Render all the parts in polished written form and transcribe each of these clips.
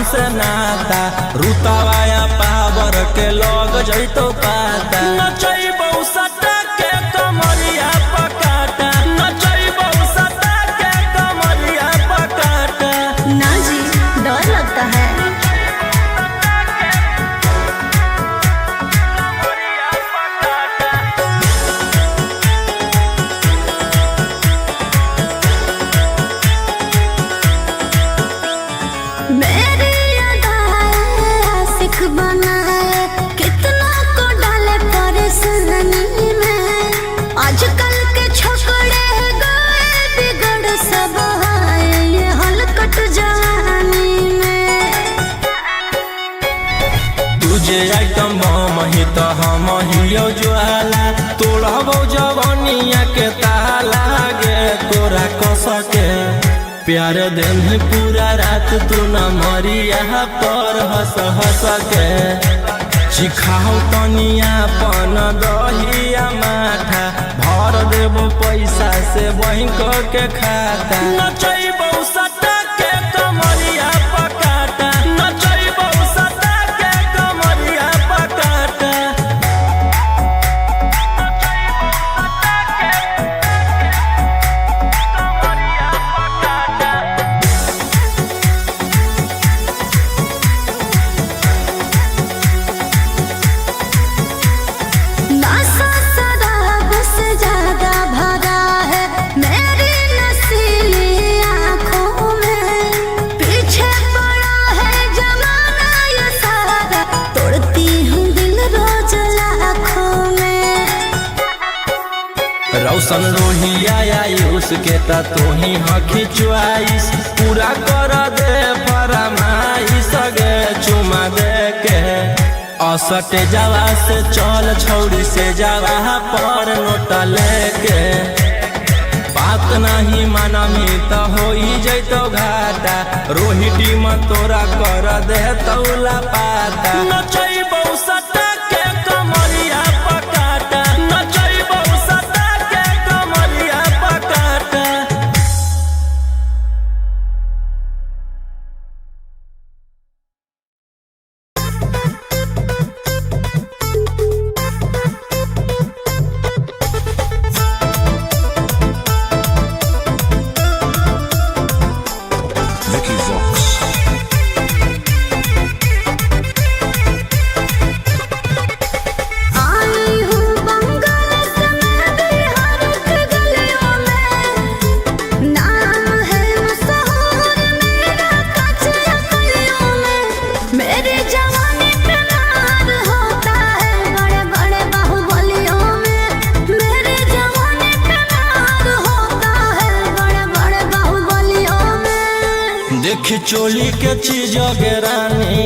से नाता रुतावाया पावर के लग जैतो पाता नचैबौ सटा के कमरिया पकाटा नचैबौ सटा के कमरिया पकाटा। ना जी डर लगता है। मेरी अदाएं आशिक बनाए कितना को डाले परेशानी में। आजकल के छोकरे गए बिगड़ सब है ये हलकट जवानी में। तुझे आइटम बम ही तो हम हियो ज्वाला तोड़बो जवानिया के ताला गे तोरा कस के प्यार दिन पूरा रात तू न मरिया पर हंस हंस के सिखाओ तनिया पन दहिया माथा भर देबो पैसा से बैंक के खाता नचैबौ सटा के कमरिया पकाटा नचैबौ सटा के कमरिया पकाटा। नशा शराब से ज्यादा भरा है मेरी नशीली आँखों में। पीछे पड़ा है जमाना ये सारा तोड़ती हूँ दिल रोज लाखों में। रौशन रोहिया उसके ता तू ही हखी चुआइस पूरा कर दे फरमाइश गे चुमा दे के असटे जावा से चल छौड़ी से जावा पर नोट लेके बात नहीं मानमी तो हो जैतो घाटा रोहिटी में तोरा कर दे तौला पाता नचैबौ सटा के कमरिया पकाटा नचैबौ सटा के कमरिया पकाटा। Vicky Vox. आई हूँ बंगाल से मैं बिहार की गलियों में। नाम है मशहूर मेरा कचरा गलियों में। मेरी जवानी पे नार होता है बड़े बड़े बाहुबलियों में। मेरी जवानी पे नार होता है बड़े बड़े बाहुबलियों में। देखी चोली के चीज गे रानी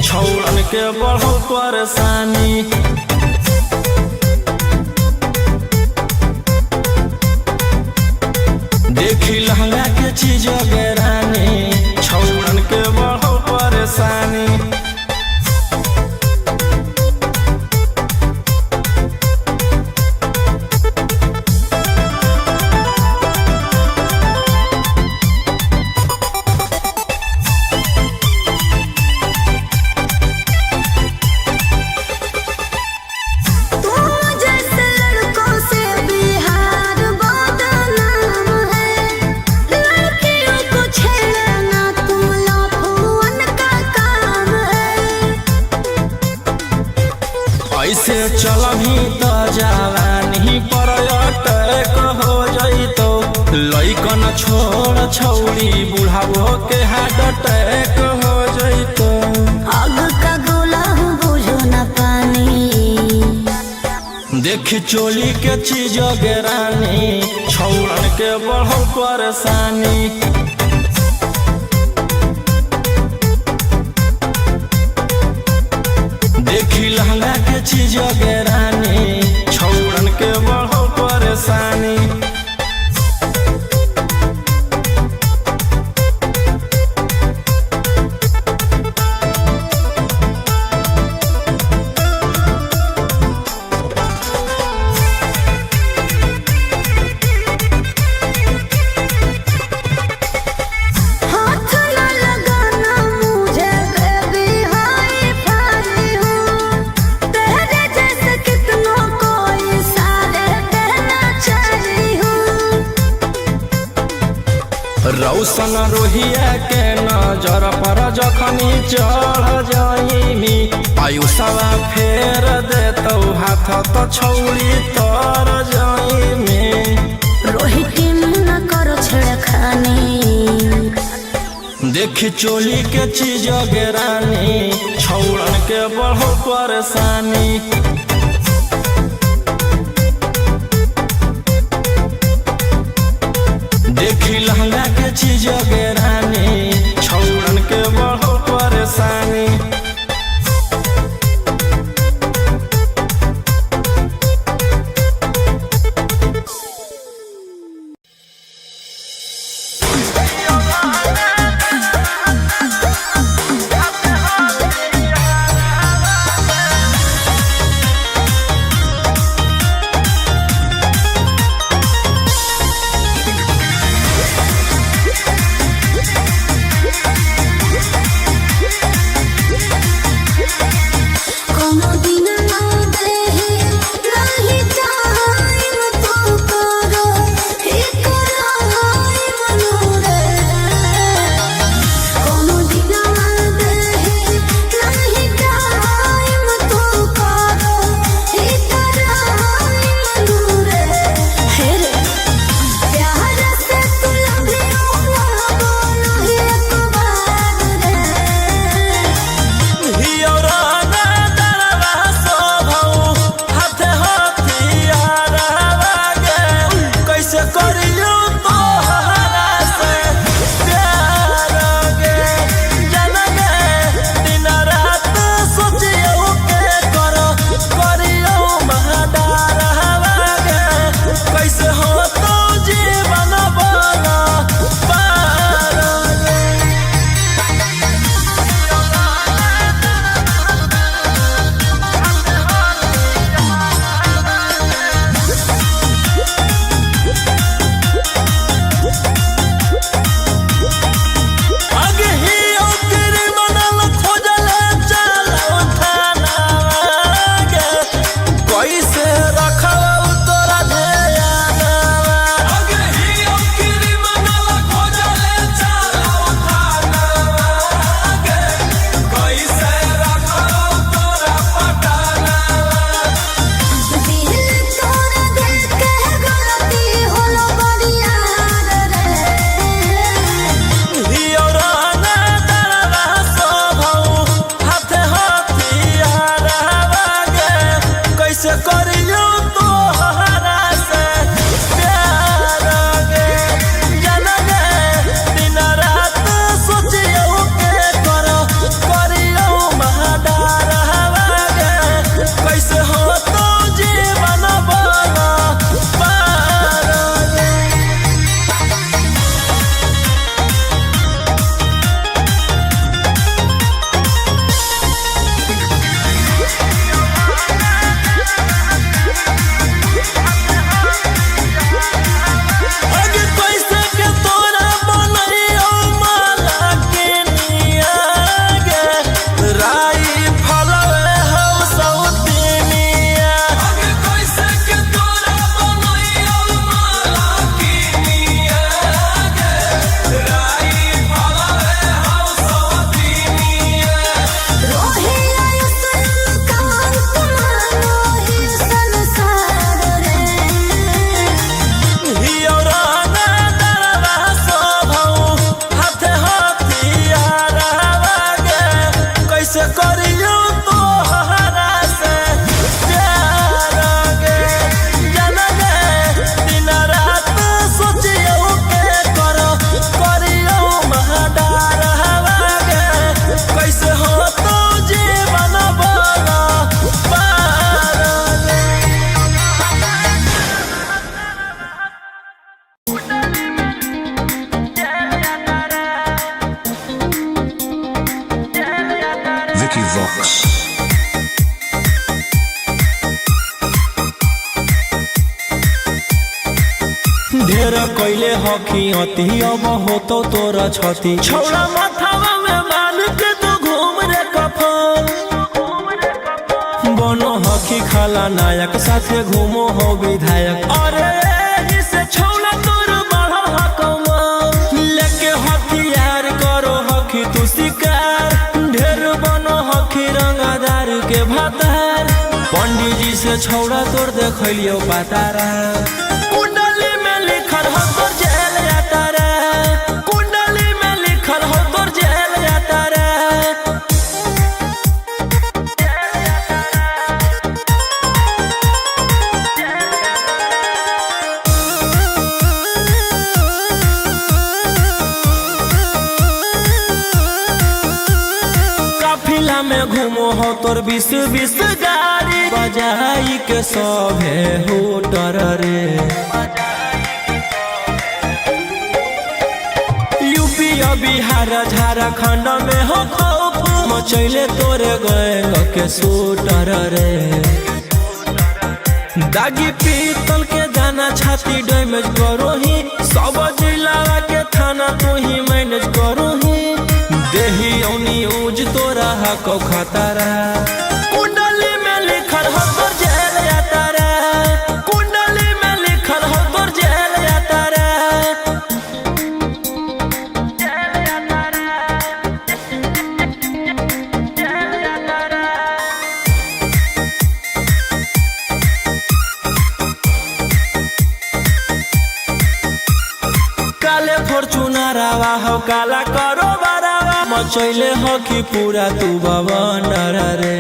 छौड़न के बढ़ो परेशानी देखी लहंगा के चीज गे रानी छौड़न के बढ़ो परेशानी। तू जैसे लड़कों से बिहार बदनाम है। लड़कियों को छेड़ना तू लफुअन का काम है। ऐसे चलभी तो जवानी पर अटैक हो जैतो लइकन छोड़ छौड़ी बुढ़ावो के हार्ट अटैक हो जैतो। आग का गोला हूँ बुझो न पानी। देखी चोली के चीज गे रानी छौड़न के बढ़ो परेशानी देखी लहंगा के चीज गे रानी छौड़न के बढ़ो परेशानी। हाथ न लगाना मुझे रौशन रोहिया के नजर पर जखनी चढ़ जाइमी आयुषवा फेर देतौ हाथ तो छौड़ी तर जाइमी रोहित न करो छेड़खानी देखी चोली के चीज गेरानी छौड़न के बढ़ो परेशानी देखी लहंगा के चीज गेरानी छौड़न के बढ़ो परेशानी ढेर कैले हकी अति अब हो तो तोरा छती छौड़ा माथावा में बांध के तू घूम रे कफन बनो हकी खाला नायक साथे घूमो हो विधायक अरे एही से छौड़ा तोर बढ़ल हकमा के भातार। पंडित जी से छौड़ा तोड़ देखलियो पातारा। कुंडली में लिखल हो तोर जेल जाता रे, कुंडली में लिखल हो तोर जेल जाता रे। काफिला में घूमो हो तोर 20-20 गाड़ी, बजाई के सभे होटर रे। यूपी बिहार झारखंड में हो खौफ, मचैले तोरे गैंग के शूटर रे। दागी पीतल के दाना छाती डैमेज करो ही, सब जिला के थाना तू ही मैनेज करो ही। देही औनी ऊज तोरा हको खतरा। कुंडली में लिखल हो तोर जेल जाता रे, कुंडली में लिखल हो तोर जेल जाता रे। काले फॉर्चूनरवा हो काला करो बारावा, मचैले हो कि पूरा तू बवंडर रे।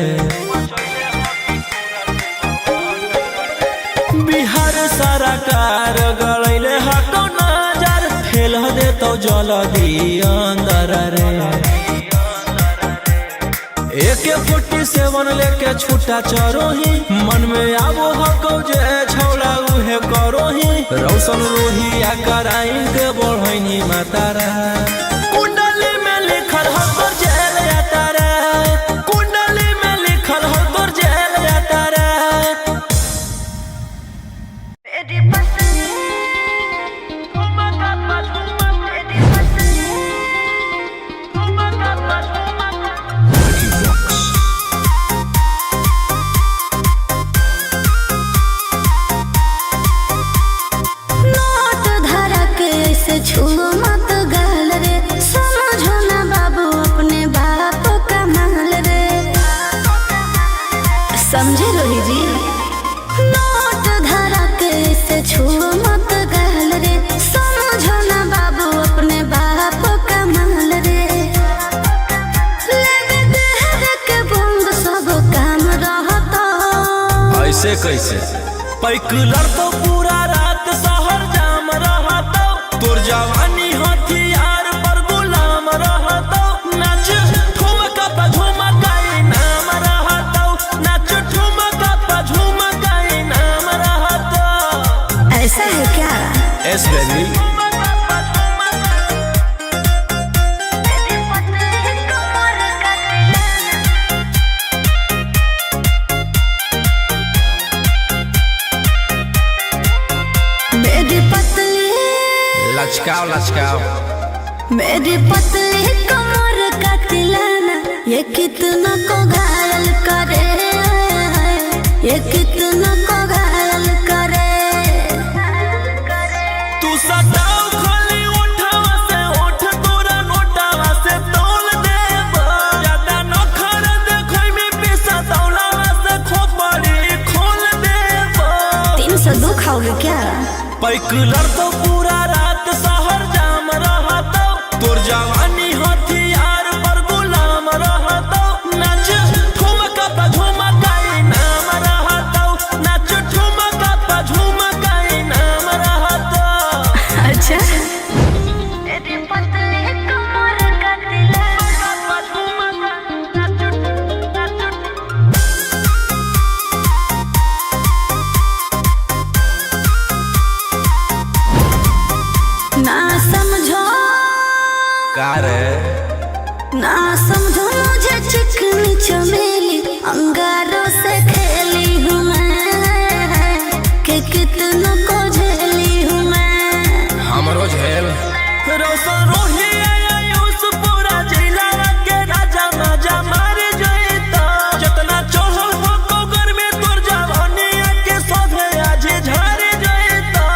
बिहार सरकार गलैले हको नजर, फेल दे तो जल्दी अंदर रे। AK-47 लेके छूटा चरो ही, मन में आबो हको जे छौड़ा उहे करो ही। रौशन रोहिया कराइन के बढ़ैनी मातारा। कुंडली में लिखल हो तोर जेल जाता रे, कुंडली में लिखल हो तोर जेल जाता रे। नोट धरा के ऐसे छू मत गाल रे, समझो ना बाबू अपने बाप का माल रे। समझे रोही जी? नोट धरा के ऐसे छू मत गाल रे, समझो ना बाबू अपने बाप का माल रे। लेके देहर के बंग सब काम रहता। ऐसे कैसे पैकुलर तो पूरा रात शहर जाम रहता, तोर जवानी हथियार पर गुलाम रहता। नाच ठुमका पे झुमकाई नाम रहता, नाच ठुमका पे झुमकाई नाम रहता। ऐसा है क्या? एस बेबी मेरी पतली लचकाओ लचकाओ, मेरी पतली कमर का तिलाना, ये कितना को घायल करे, ये कितना को घायल करे। तू सताओ खाली उठावा से उठ तोरा नोटावा से तोल देबो। ज्यादा नखर देखै में पैसा दौलावा से खोपड़ी खोल देबो। 302 खाओगे क्या? पैकुलर तो पूरा रात शहर जाम रहता, तोर जवानी हथियार पर गुलाम रहता। नाच ठुमका पे झुमकाई नाम रहता, नाच ठुमका पे झुमकाई नाम रहता। अच्छा मेरी पतली कमर का ना समझो का रे ना समझो मुझे चिकनी चमेली, अंगारों से खेली हूँ मैं, कि कितना को झेली हूँ मैं। हमरो झेल रोशन रोही आयुष पूरा जिला के राजा माजा मार जइता। जितना चढ़ल हो कोगर में तोर जवानी के सभे आज झर जइता।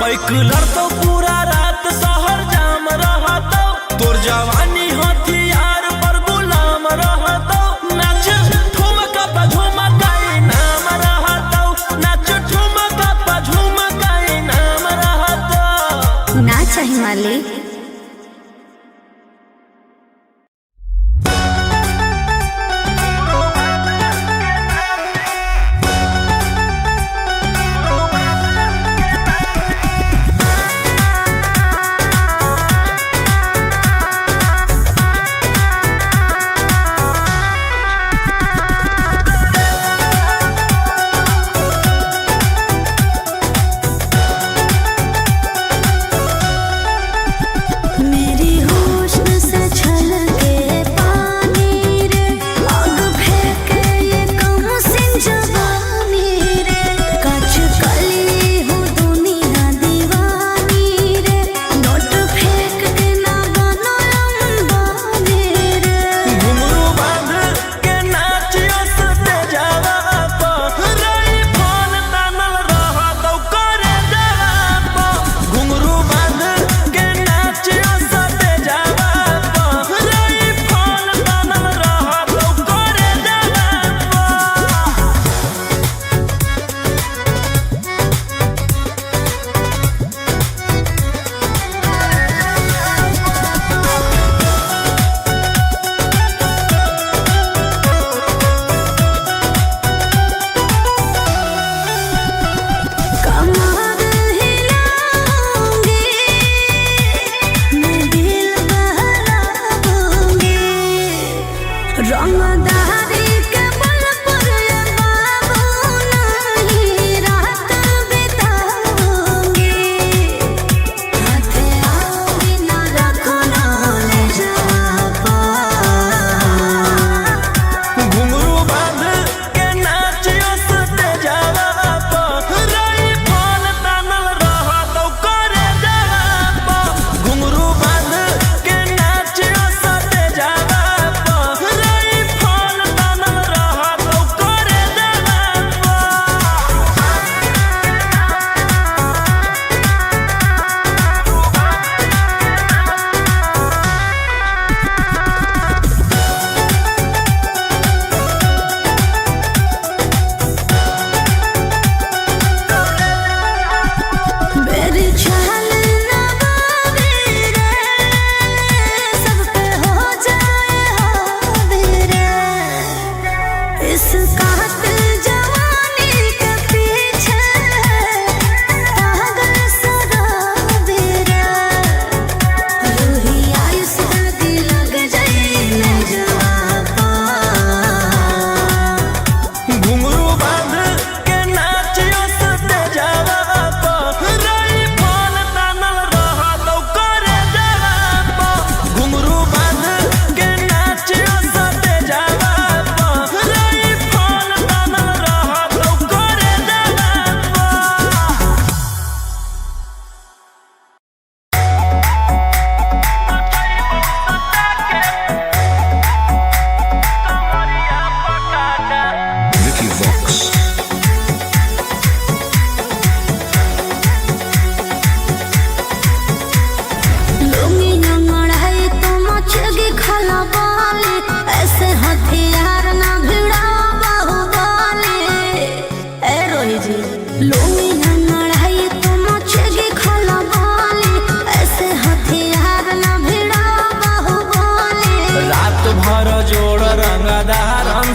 पैकुलर तो पूरा रात शहर जाम रहता, तोर जवानी हथियार पर गुलाम रहता। संभाली।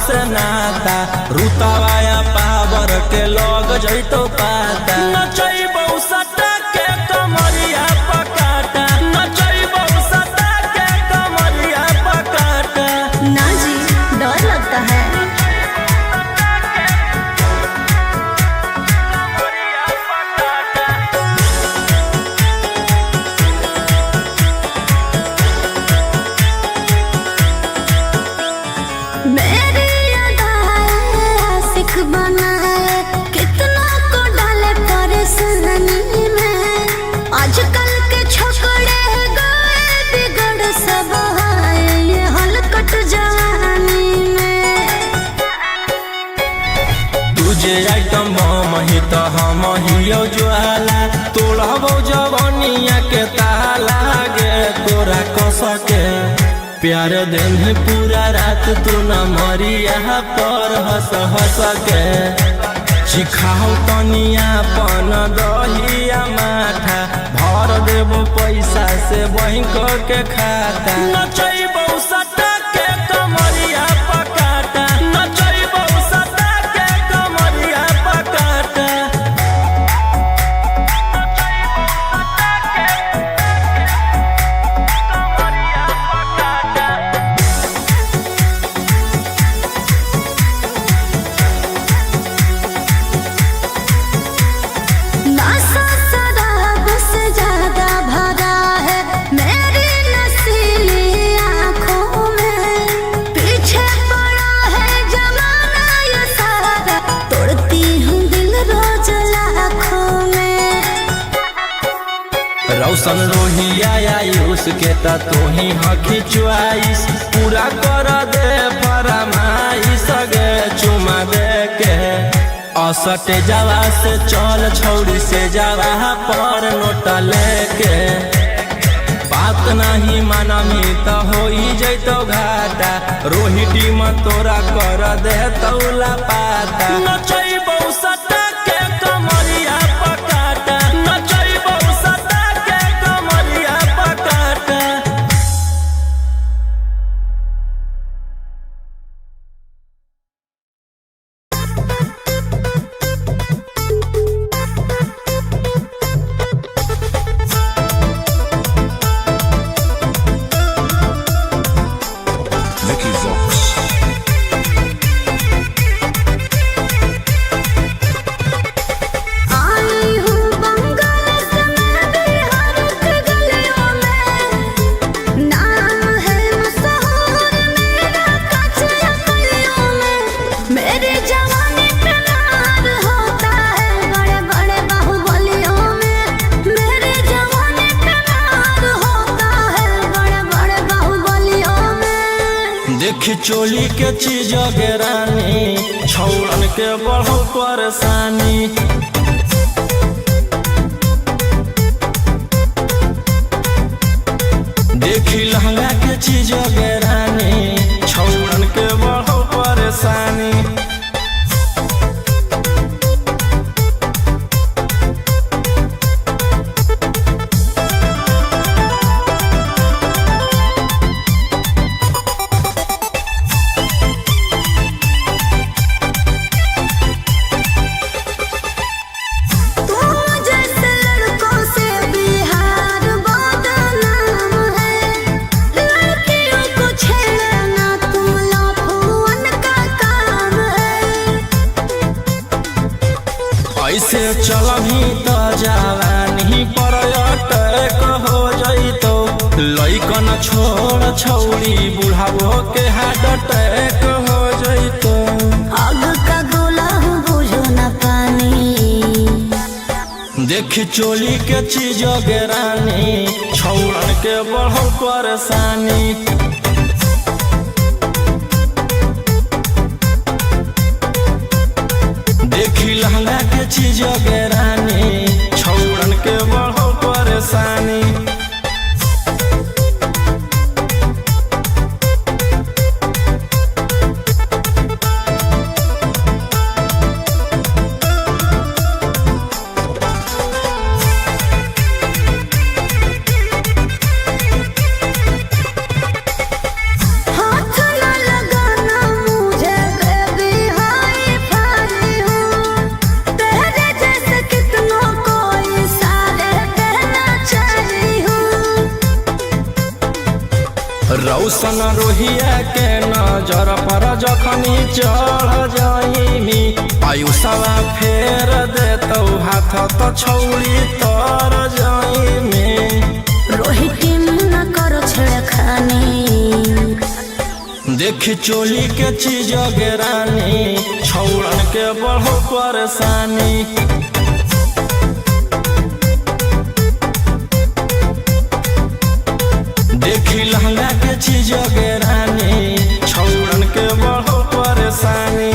से नाता रुतावाया पावर के लोग जैतो पाता नचैबौ सटा के कमरिया पकाटा नचैबौ सटा के कमरिया पकाटा। ना जी डर लगता है। आजकल के छोकरे गए बिगड़ सब है ये हलकट जवानी में। तुझे आइटम मही तो हम हियो ज्वाला तोड़बो जवानिया के ताला गे तोरा कस के प्यार दिन पूरा रात तू न मरिया पर हंस हंस के सिखाओ तनिया पन दहिया माथा भर देबो पैसा से बैंक के खाता नचैबौ सटा के कमरिया पकाटा नचैबौ सटा के कमरिया पकाटा नशा शराब से ज्यादा भरा है मेरी नशीली आँखों में पीछे पड़ा है जमाना ये सारा तोड़ती हूँ दिल रोज लाखों में रौशन रोहिया आयुष के ता तू ही हकी च्वाइस पूरा कर दे फरमाइश गे चुमा दे के असटे जावा से चल छौड़ी से जावा पर नोट लेके बात नहीं मानमी तो हो जैतो घाटा रोहिटी में तोरा कर दे तौला पाता नचैबौ सटा के कमरिया पकाटा नचैबौ सटा के कमरिया पकाटा Mickey Vox. आई हूँ बंगाल से मैं बिहार के गलियों में नाम है मशहूर मेरा कचरा गलियों में मेरे जवानी पे नार होता है बड़े बड़े बाहुबलियों में मेरे जवानी पे नार होता है बड़े बड़े बाहुबलियों में देखी चोली के चीज गे रानी छौड़न के बढ़ो परेशानी देखी लहंगा के चीज गे रानी छौड़न के बढ़ो परेशानी तुम जैसे लड़कों से बिहार बदनाम है लड़कियों को छेड़ना तुम लफुअन का काम है ऐसे चलही तो जवानी पर अटैक हो जैतो लइकन छोड़ छौड़ी बुढ़ावो के हार्ट अटैक हो जैतो आग का गोला हूँ बुझो न पानी देखी चोली के चीज गे रानी छौड़न के बढ़ो परेशानी देखी लहंगा के चीज गे रानी छौड़न के बढ़ो परेशानी हाथ न लगाना मुझे बेबी हाई फाई हूँ तेरे जैसे कितनों को इशारे कहना चाही हूँ रौशन रोहिया के नजर पर जखनी चढ़ जाइमी आयुषवा फेर देतौ हाथ तो छौड़ी तर जाइमी रोहित न करो छेड़खानी देखी चोली के चीज गे रानी छौड़न के बढ़ो परेशानी देखी लहंगा के चीज गे रानी छौड़न के बढ़ो परेशानी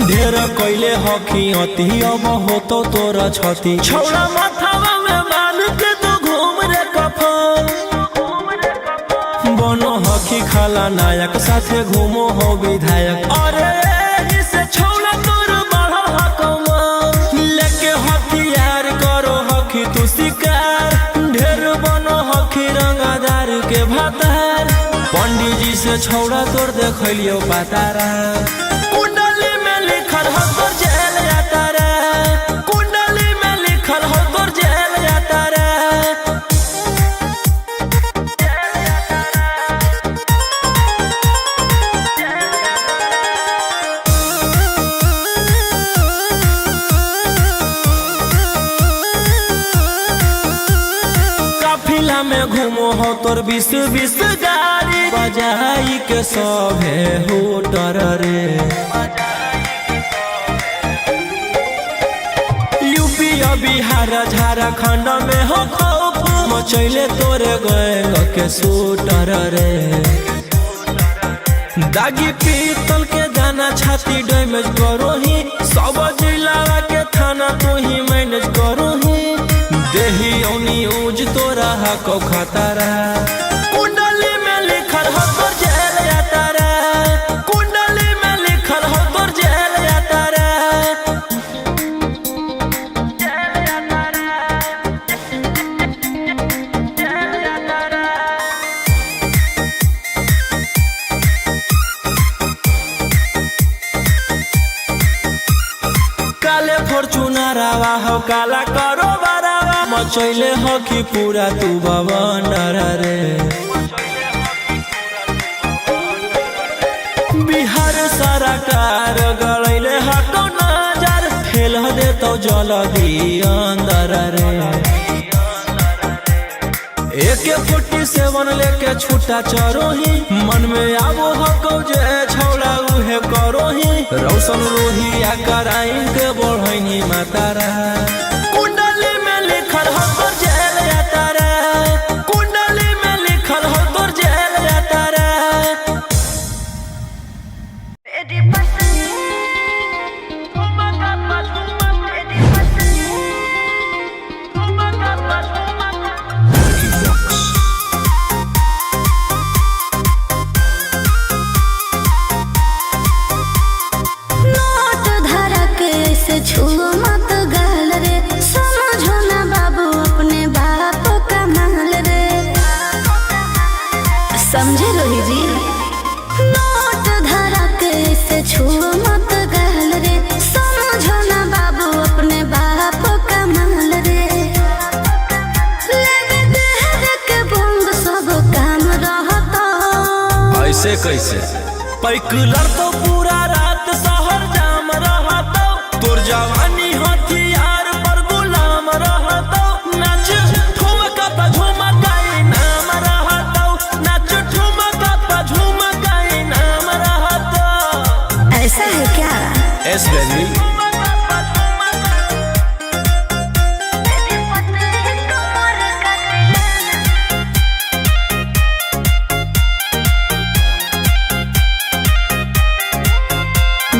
ढेर कैले हकी अति अब होतो तोरा छती छौड़ा माथावा में बांध के तो घूम रे कफन बनो हकी खाला नायक साथे घूमो हो विधायक अरे जिसे छौड़ा तोर बढ़ा हकमा लेके हथियार करो हकी तू शिकार ढेर बनो हकी रंगादार के भातार पंडित जी से छौड़ा तोर देखलियो पातारा कुंडली में लिखल हो तोर जेल जाता रे कुंडली में लिखल हो तोर जेल जाता रे काफिला में घूमो हो तोर 20 गाड़ी बजाई के सभे होटर रे यूपी बिहार झारखंड में हो खौफ मचैले तोरे गैंग के शूटर रे दागी पीतल के दाना छाती डैमेज करो ही सब जिला के थाना तू ही मैनेज करो ही देही औनी ऊज तोरा हको खतरा कुंडली में लिखल हो तोर जेल जाता रे कुंडली में लिखल हो तोर जेल जाता रे काले फॉर्चूनरवा हो काला करो बरावा मचैले हो कि पूरा तू बवंडर रे बिहार सरकार गड़ैले हटो नजर फेल देतो जल्दी अंदर रे AK-47 लेके छूटा चरोही मन में आबो हको जे छौड़ा उहे करोही रौशन रोहिया कराइन के बढ़ैनी मातारा कुंडली में लिखल हो तोर जेल जाता रे कुंडली में लिखल हो तोर जेल जाता रे मेरी पसंद मेरी पसंद नोट धरा के ऐसे छुओ मत गाल रे समझो ना बाबू अपने बाप का माल रे समझे रोही जी नोट धरा के ऐसे छुओ मत गाल रे समझो ना बाबू अपने बाप का माल रे लेवे देह के बंद सब काम रहता ऐसे कैसे पैकलर तो पूरा रात शहर जाम रहतो तोर जवानी हथियार पर गुलाम रहतो नाच ठुमका पे झुमकाई नाम रहतो नाच ठुमका पे झुमकाई नाम रहतो ऐसा है क्या एस बेबी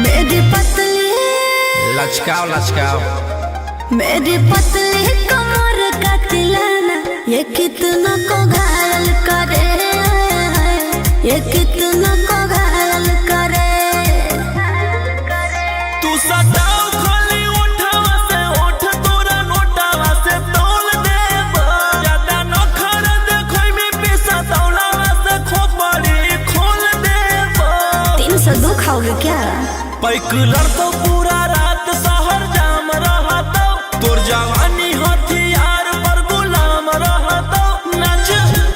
मेरी पतली लचकाओ लचकाओ मेरी पतली कमर का तिलाना ये कितना को घायल करे ये कितना को घायल करे तू सटाओ खाली उठावा से उठ तोरा नोटावा से तौल देब ज्यादा नखर देखै में पैसा तौलावा से खोपड़ी खोल देब 302 खाओगे क्या पैकलर तो पूरा रात शहर जाम रहतो तोर जवानी हथियार पर गुलाम रहतो नाच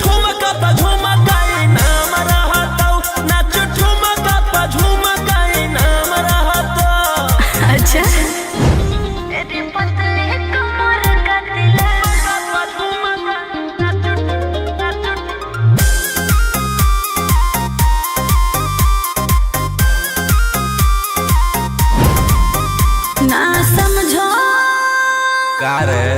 ठुमका पे झुमकाई नाम रहतो नाच ठुमका पे झुमकाई नाम रहतो अच्छा मेरी पतली कमर का तिलाना ना समझो का रे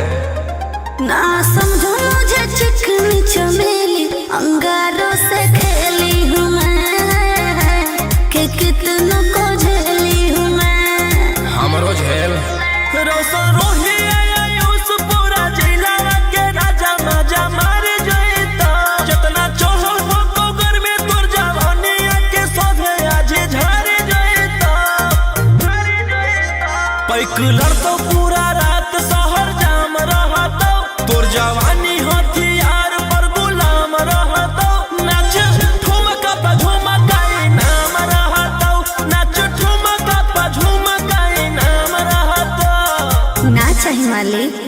ना समझो मुझे चिकनी चमेली अंगारों से खेली हूँ मैं कि कितनों को झेली हूँ मैं रोशन रोही आयुष पूरा जिला के राजा मजा मार जइता जितना चढ़ल हो कोगर में तोर जवानी के सोभे आज झाड़ जइता पैक लड़तो पूरा रात शहर जाम रहतो तोर जवानी हथियार पर गुलाम रहतो नाच ठुमका पे झुमकाई नाम रहतो नाच ठुमका पे झुमकाई नाम रहतो ना चाहिए मालिक।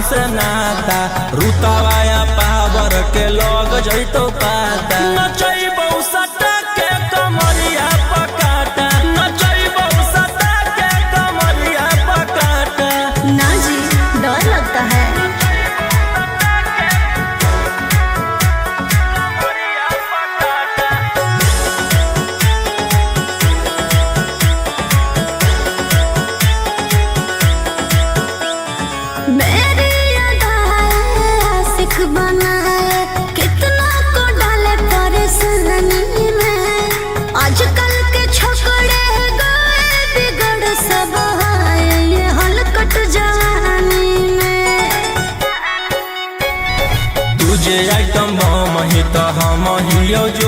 से नाता रुतवाया पावर के लोग जइतो पाता नचैबौ सटा के कमरिया पकाटा नचैबौ सटा के कमरिया पकाटा। ना जी डर लगता है। मेरी अदाएं आशिक बनाए कितना को कहियो